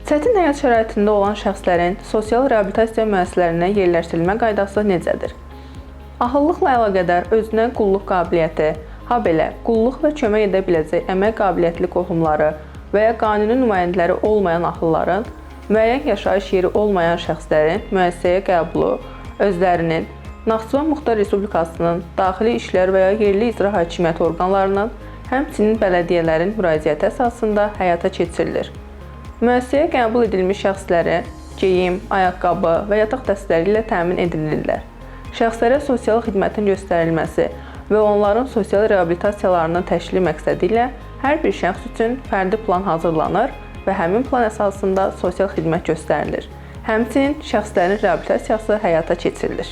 Çətin həyat şəraitində olan şəxslərin sosial reabilitasiya müəssisələrinə yerləşdirilmə qaydası necədir? Ahıllıqla əlaqədar özünə qulluq qabiliyyəti, habelə qulluq və kömək edə biləcək əmək qabiliyyətli qohumları və ya qanuni nümayəndələri olmayan ahılların, müəyyən yaşayış yeri olmayan şəxslərin müəssisəyə qəbulu özlərinin Naxçıvan Muxtar Respublikasının daxili işlər və ya yerli icra hakimiyyəti orqanlarının, həmçinin bələdiyyələrin müraciəti əsasında həyata keçirilir. Müəssisəyə qəbul edilmiş şəxslərə geyim, ayaqqabı və yataq dəstləri ilə təmin edilirlər. Şəxslərə sosial xidmətin göstərilməsi və onların sosial reabilitasiyalarının təşkili məqsədi ilə hər bir şəxs üçün fərdi plan hazırlanır və həmin plan əsasında sosial xidmət göstərilir. Həmçinin şəxslərin reabilitasiyası həyata keçirilir.